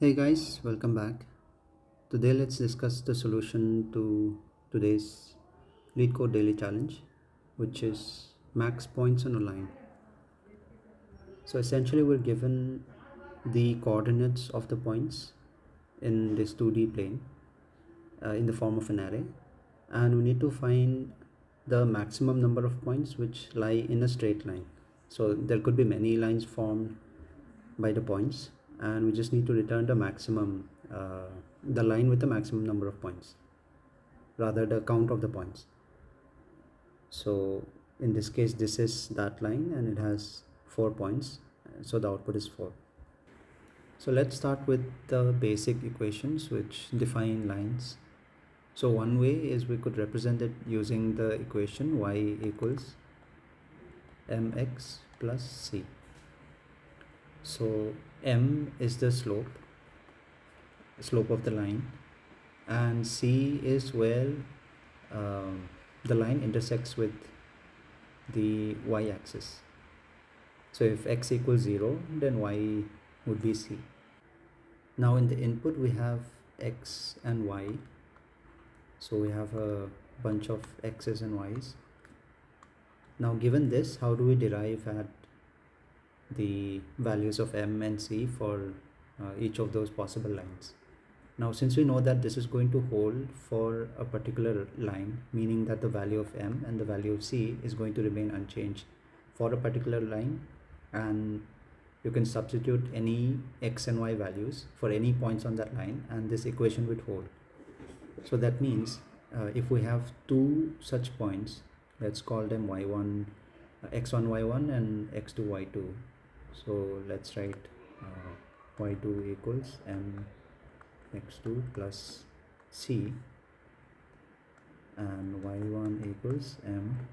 Hey guys, welcome back. Today let's discuss the solution to today's Leetcode daily challenge, which is max points on a line. So essentially we're given the coordinates of the points in this 2D plane in the form of an array, and we need to find the maximum number of points which lie in a straight line. So there could be many lines formed by the points, and we just need to return the maximum the line with the maximum number of points, rather the count of the points. So in this case this is that line and it has 4 points, so the output is 4. So let's start with the basic equations which define lines. So one way is we could represent it using the equation y equals mx plus c. So m is the slope of the line, and c is where the line intersects with the y-axis. So if x equals 0, then y would be c. Now in the input we have x and y, so we have a bunch of x's and y's. Now given this, how do we derive at the values of m and c for each of those possible lines? Now since we know that this is going to hold for a particular line, meaning that the value of m and the value of c is going to remain unchanged for a particular line, and you can substitute any x and y values for any points on that line and this equation would hold. So that means if we have two such points, let's call them y1 x1 y1 and x2 y2. So let's write y2 equals m x2 plus c, and y1 equals m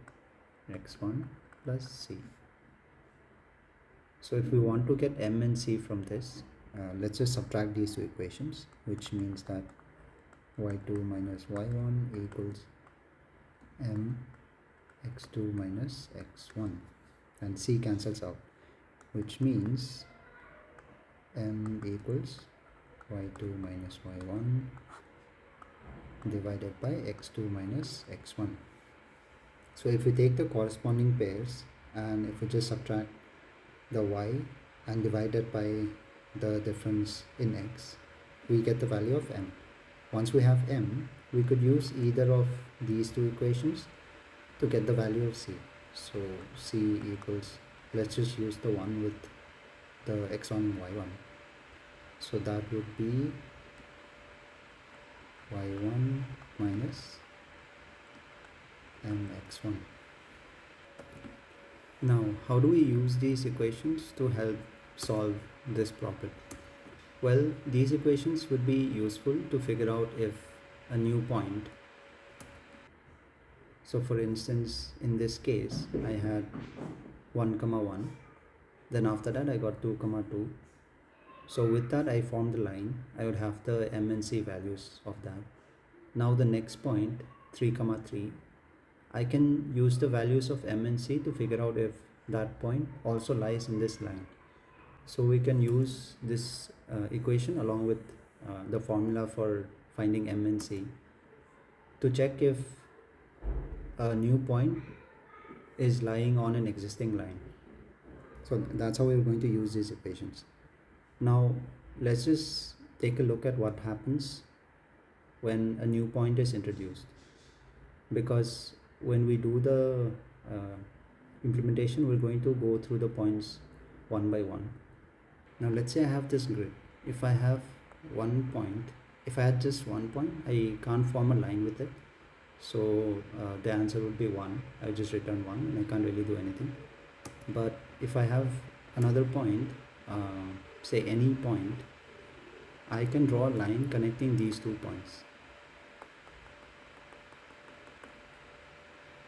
x1 plus c. So if we want to get m and c from this, let's just subtract these two equations, which means that y2 minus y1 equals m x2 minus x1, and c cancels out, which means m equals y2 minus y1 divided by x2 minus x1. So if we take the corresponding pairs and if we just subtract the y and divide it by the difference in x, we get the value of m. Once we have m, we could use either of these two equations to get the value of c. So c equals, let's just use the one with the x1 and y1. So that would be y1 minus mx1. Now how do we use these equations to help solve this problem? Well, these equations would be useful to figure out if a new point, so for instance in this case I had 1 comma 1, then after that I got 2 comma 2. So with that I formed the line. I would have the m and c values of that. Now the next point 3 comma 3, I can use the values of m and c to figure out if that point also lies in this line. So we can use this equation along with the formula for finding m and c to check if a new point is lying on an existing line. So that's how we're going to use these equations. Now let's just take a look at what happens when a new point is introduced, because when we do the implementation, we're going to go through the points one by one. Now let's say I have this grid. If I have one point, if I had just one point, I can't form a line with it, so the answer would be 1. I just return 1 and I can't really do anything. But if I have another point, say any point, I can draw a line connecting these 2 points,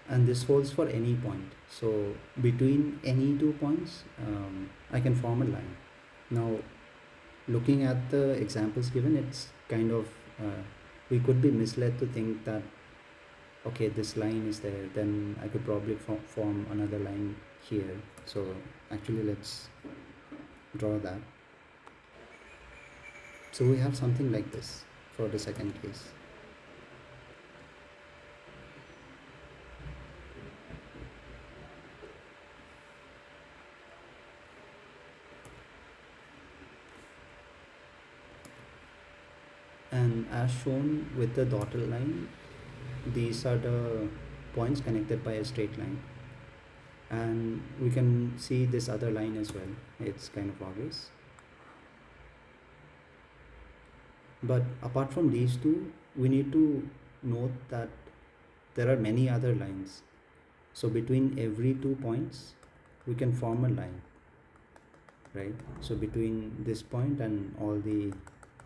and this holds for any point. So between any 2 points I can form a line. Now looking at the examples given, it's kind of we could be misled to think that okay, this line is there, then I could probably form another line here. So actually let's draw that. So we have something like this for the second case. And as shown with the dotted line, these are the points connected by a straight line. And we can see this other line as well. It's kind of obvious. But apart from these two, we need to note that there are many other lines. So between every 2 points, we can form a line, right? So between this point and all the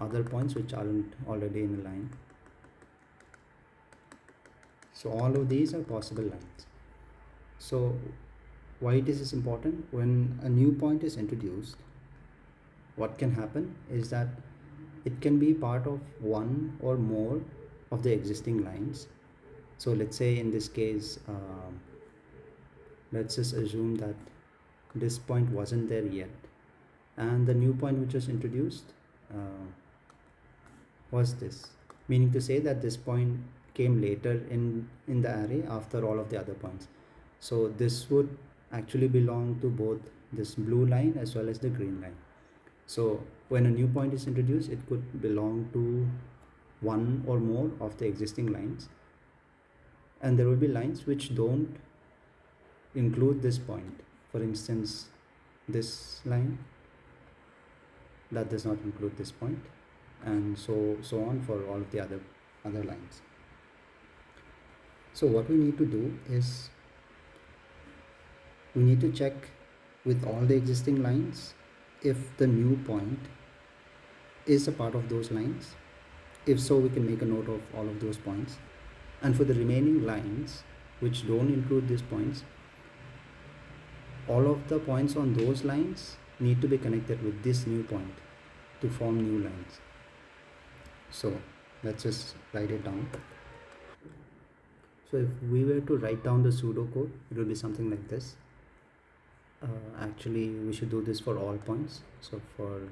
other points which aren't already in a line. So all of these are possible lines. So why this is important? When a new point is introduced, what can happen is that it can be part of one or more of the existing lines. So let's say in this case, let's just assume that this point wasn't there yet, and the new point which was introduced was this, meaning to say that this point came later in the array after all of the other points. So this would actually belong to both this blue line as well as the green line. So when a new point is introduced, it could belong to one or more of the existing lines, and there will be lines which don't include this point. For instance, this line that does not include this point, and so on for all of the other lines. So what we need to do is we need to check with all the existing lines if the new point is a part of those lines. If so, we can make a note of all of those points. And for the remaining lines which don't include these points, all of the points on those lines need to be connected with this new point to form new lines. So let's just write it down. So if we were to write down the pseudocode, it will be something like this. Actually, we should do this for all points. So for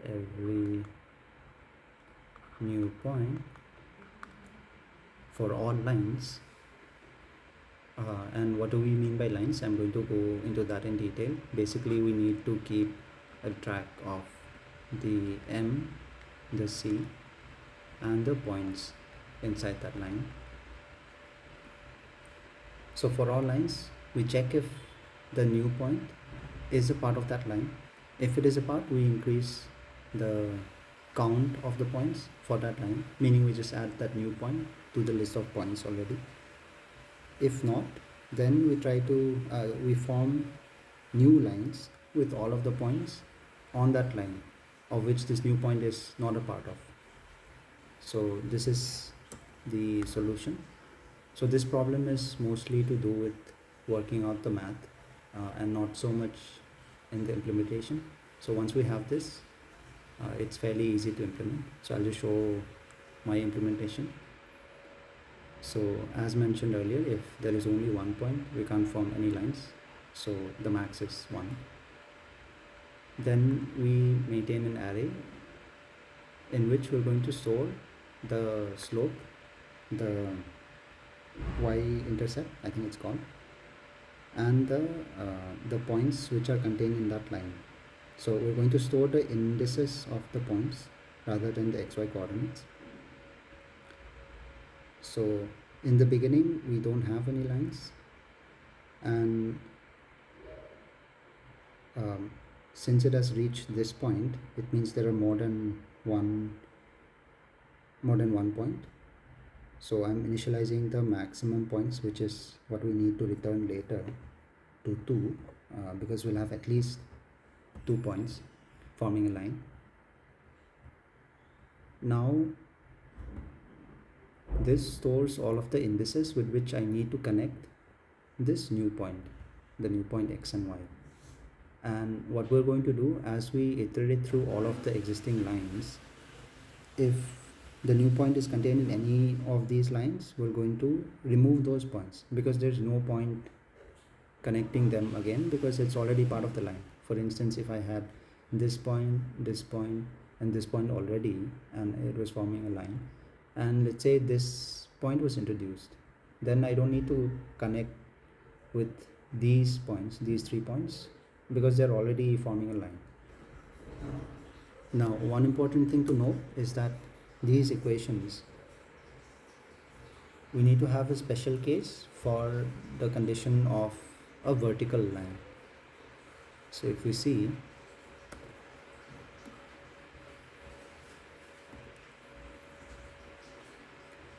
every new point, for all lines, and what do we mean by lines? I'm going to go into that in detail. Basically, we need to keep a track of the M, the C, and the points inside that line. So for all lines, we check if the new point is a part of that line. If it is a part, we increase the count of the points for that line, meaning we just add that new point to the list of points already. If not, then we try to we form new lines with all of the points on that line of which this new point is not a part of. So this is the solution. So this problem is mostly to do with working out the math and not so much in the implementation. So once we have this, it's fairly easy to implement. So I'll just show my implementation. So as mentioned earlier, if there is only one point, we can't form any lines. So the max is 1. Then we maintain an array in which we're going to store the slope, the y-intercept, I think it's called, and the points which are contained in that line. So we're going to store the indices of the points rather than the xy coordinates. So in the beginning, we don't have any lines, and since it has reached this point, it means there are more than one point. So I'm initializing the maximum points, which is what we need to return later, to 2, because we'll have at least 2 points forming a line. Now this stores all of the indices with which I need to connect this new point, the new point x and y. And what we're going to do, as we iterate through all of the existing lines, if the new point is contained in any of these lines, we're going to remove those points because there's no point connecting them again because it's already part of the line. For instance, if I had this point, and this point already, and it was forming a line, and let's say this point was introduced, then I don't need to connect with these points, these 3 points, because they're already forming a line. Now, one important thing to note is that these equations, we need to have a special case for the condition of a vertical line. So if we see,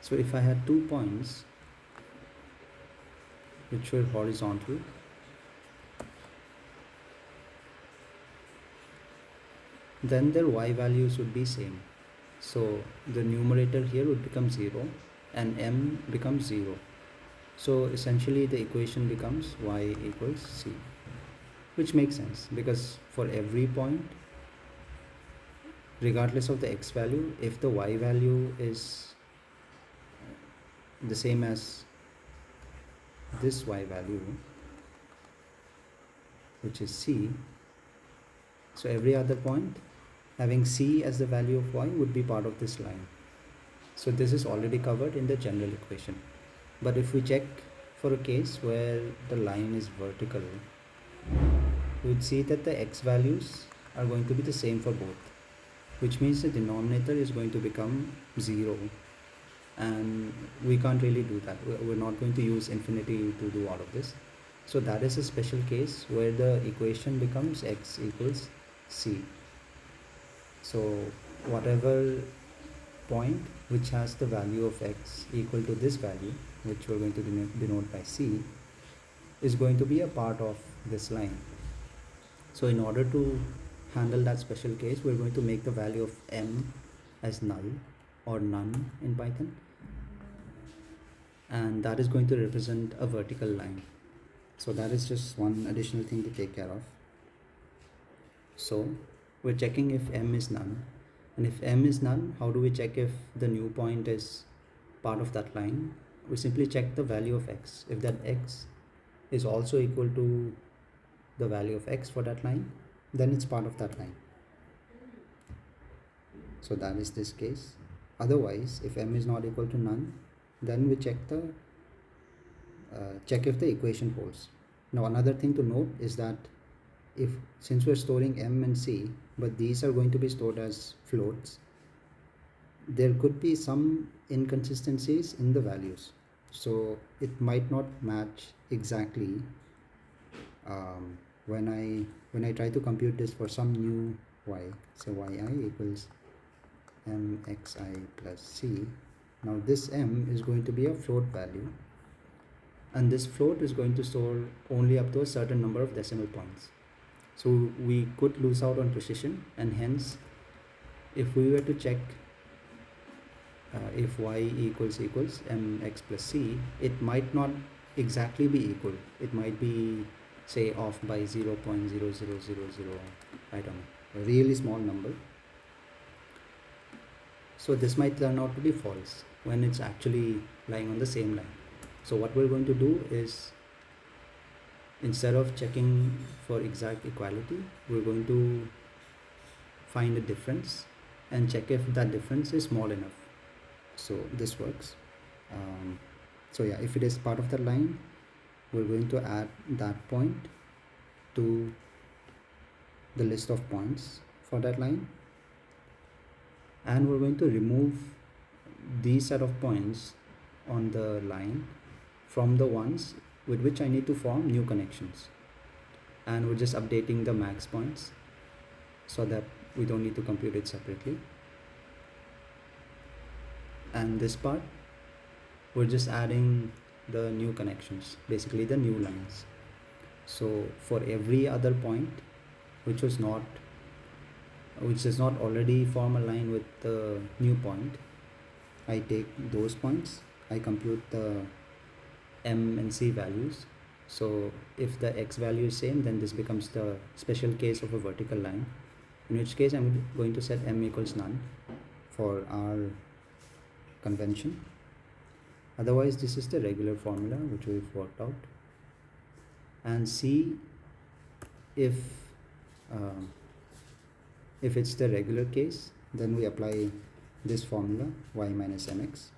so if I had 2 points which were horizontal, then their y values would be same. So the numerator here would become 0 and m becomes 0. So essentially the equation becomes y equals c, which makes sense because for every point, regardless of the x value, if the y value is the same as this y value, which is c, so every other point having c as the value of y would be part of this line. So this is already covered in the general equation. But if we check for a case where the line is vertical, we would see that the x values are going to be the same for both, which means the denominator is going to become 0, and we can't really do that. We're not going to use infinity to do all of this. So that is a special case where the equation becomes x equals c. So whatever point which has the value of x equal to this value, which we're going to denote by c, is going to be a part of this line. So in order to handle that special case, we're going to make the value of m as null or none in Python, and that is going to represent a vertical line. So that is just one additional thing to take care of. So we're checking if m is none, and if m is none, how do we check if the new point is part of that line? We simply check the value of x. If that x is also equal to the value of x for that line, then it's part of that line. So that is this case. Otherwise, if m is not equal to none, then we check if the equation holds. Now another thing to note is that since we're storing m and c, but these are going to be stored as floats, there could be some inconsistencies in the values. So it might not match exactly when I try to compute this for some new y. So yi equals mxi plus c. Now this m is going to be a float value, and this float is going to store only up to a certain number of decimal points. So we could lose out on precision, and hence if we were to check if y equals mx plus c, it might not exactly be equal. It might be, say, off by 0.0000, I don't know, a really small number. So this might turn out to be false when it's actually lying on the same line. So what we're going to do is, instead of checking for exact equality, we're going to find a difference and check if that difference is small enough. So this works. So yeah, if it is part of the line, we're going to add that point to the list of points for that line, and we're going to remove these set of points on the line from the ones with which I need to form new connections, and we're just updating the max points so that we don't need to compute it separately. And this part, we're just adding the new connections, basically the new lines. So for every other point which does not already form a line with the new point, I take those points, I compute the m and c values. So if the x value is same, then this becomes the special case of a vertical line, in which case I'm going to set m equals none for our convention. Otherwise, this is the regular formula which we've worked out. And see if If it's the regular case, then we apply this formula y minus mx.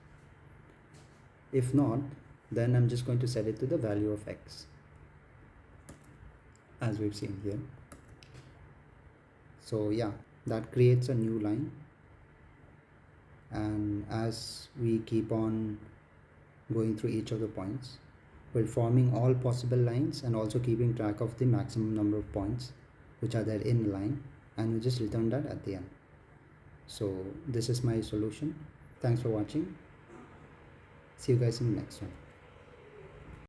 If not, then I'm just going to set it to the value of x, as we've seen here. So yeah, that creates a new line, and as we keep on going through each of the points, we're forming all possible lines and also keeping track of the maximum number of points which are there in the line, and we just return that at the end. So this is my solution. Thanks for watching. See you guys in the next one.